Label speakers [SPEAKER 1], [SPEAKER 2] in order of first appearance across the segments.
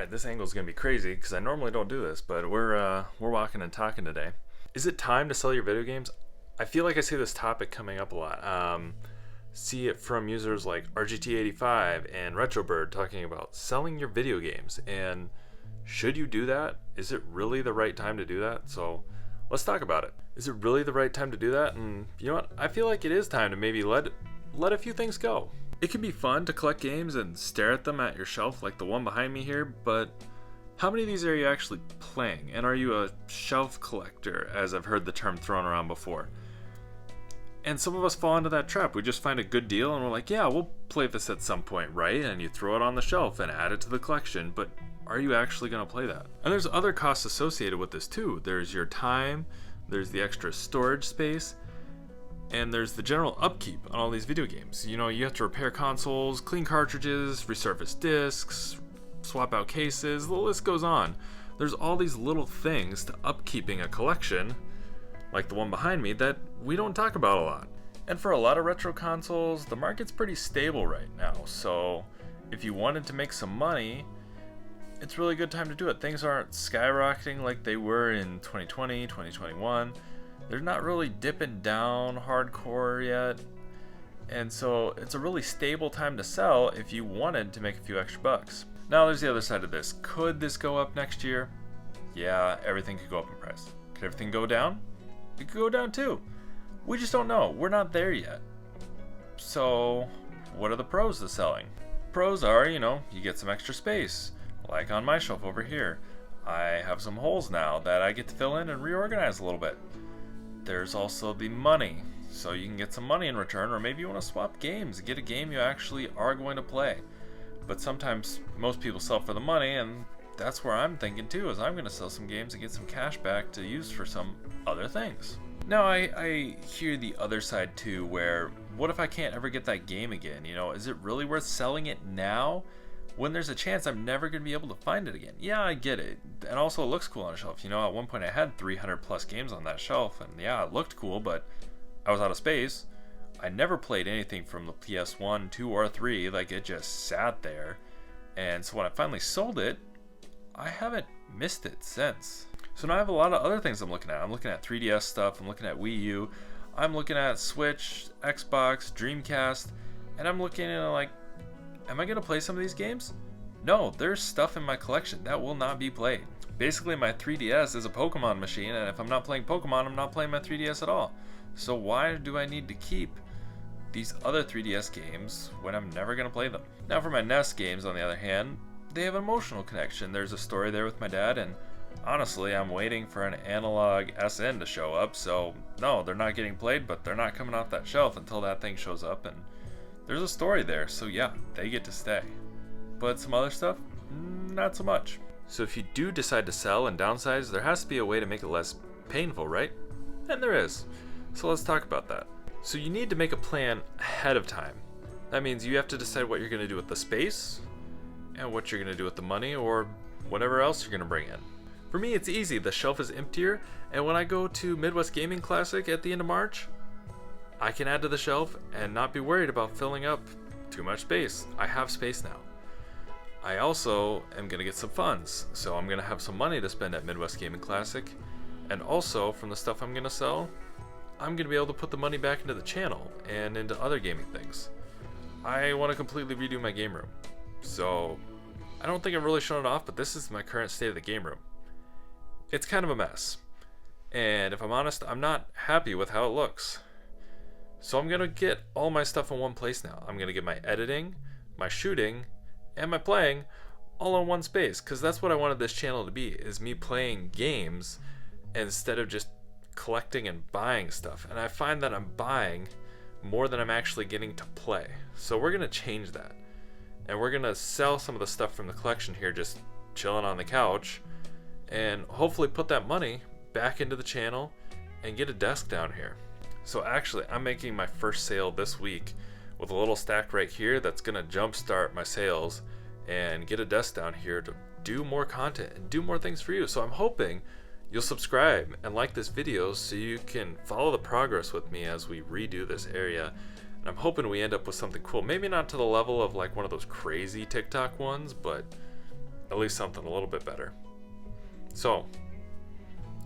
[SPEAKER 1] Alright, this angle is going to be crazy because I normally don't do this, but we're walking and talking today. Is it time to sell your video games? I feel like I see this topic coming up a lot. See it from users like RGT85 and Retrobird talking about selling your video games. And should you do that? Is it really the right time to do that? So let's talk about it. Is it really the right time to do that? And you know what? I feel like it is time to maybe let a few things go. It can be fun to collect games and stare at them at your shelf like the one behind me here, but how many of these are you actually playing? And are you a shelf collector, as I've heard the term thrown around before? And some of us fall into that trap. We just find a good deal and we're like, yeah, we'll play this at some point, right? And you throw it on the shelf and add it to the collection, but are you actually going to play that? And there's other costs associated with this too. There's your time, there's the extra storage space, and there's the general upkeep on all these video games. You know, you have to repair consoles, clean cartridges, resurface discs, swap out cases, the list goes on. There's all these little things to upkeeping a collection, like the one behind me, that we don't talk about a lot. And for a lot of retro consoles, the market's pretty stable right now, so if you wanted to make some money, it's a really good time to do it. Things aren't skyrocketing like they were in 2020, 2021. They're not really dipping down hardcore yet, and so it's a really stable time to sell if you wanted to make a few extra bucks. Now there's the other side of this. Could this go up next year? Yeah, everything could go up in price. Could everything go down? It could go down too. We just don't know. We're not there yet. So what are the pros to selling? Pros are, you get some extra space, like on my shelf over here. I have some holes now that I get to fill in and reorganize a little bit. There's also the money, so you can get some money in return, or maybe you want to swap games and get a game you actually are going to play. But sometimes most people sell for the money, and that's where I'm thinking too, is I'm going to sell some games and get some cash back to use for some other things. Now I hear the other side too, where what if I can't ever get that game again? Is it really worth selling it now when there's a chance I'm never going to be able to find it again? Yeah, I get it. And also it looks cool on a shelf. At one point I had 300 plus games on that shelf, and yeah, it looked cool, but I was out of space. I never played anything from the PS1, 2, or 3. Like, it just sat there. And so when I finally sold it, I haven't missed it since. So now I have a lot of other things I'm looking at. I'm looking at 3DS stuff, I'm looking at Wii U, I'm looking at Switch, Xbox, Dreamcast, and I'm looking at like, am I going to play some of these games? No, there's stuff in my collection that will not be played. Basically, my 3DS is a Pokemon machine, and if I'm not playing Pokemon, I'm not playing my 3DS at all. So why do I need to keep these other 3DS games when I'm never going to play them? Now for my NES games, on the other hand, they have an emotional connection. There's a story there with my dad, and honestly, I'm waiting for an analog SN to show up, so no, they're not getting played, but they're not coming off that shelf until that thing shows up, and there's a story there, so yeah, they get to stay. But some other stuff, not so much. So if you do decide to sell and downsize, there has to be a way to make it less painful, right? And there is. So let's talk about that. So you need to make a plan ahead of time. That means you have to decide what you're going to do with the space, and what you're going to do with the money, or whatever else you're going to bring in. For me, it's easy. The shelf is emptier, and when I go to Midwest Gaming Classic at the end of March, I can add to the shelf and not be worried about filling up too much space. I have space now. I also am going to get some funds, so I'm going to have some money to spend at Midwest Gaming Classic, and also from the stuff I'm going to sell, I'm going to be able to put the money back into the channel and into other gaming things. I want to completely redo my game room, so I don't think I've really shown it off, but this is my current state of the game room. It's kind of a mess, and if I'm honest, I'm not happy with how it looks. So I'm going to get all my stuff in one place now. I'm going to get my editing, my shooting, and my playing all in one space, because that's what I wanted this channel to be, is me playing games instead of just collecting and buying stuff. And I find that I'm buying more than I'm actually getting to play. So we're going to change that. And we're going to sell some of the stuff from the collection here just chilling on the couch, and hopefully put that money back into the channel and get a desk down here. So actually, I'm making my first sale this week with a little stack right here that's gonna jumpstart my sales and get a desk down here to do more content and do more things for you. So I'm hoping you'll subscribe and like this video so you can follow the progress with me as we redo this area. And I'm hoping we end up with something cool. Maybe not to the level of like one of those crazy TikTok ones, but at least something a little bit better. So,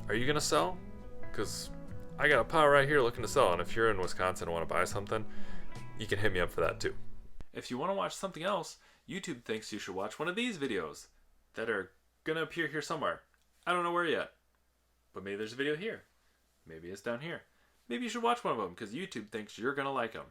[SPEAKER 1] are you gonna sell? Because I got a pile right here looking to sell, and if you're in Wisconsin and want to buy something, you can hit me up for that too. If you want to watch something else, YouTube thinks you should watch one of these videos that are gonna appear here somewhere. I don't know where yet, but maybe there's a video here. Maybe it's down here. Maybe you should watch one of them because YouTube thinks you're gonna like them.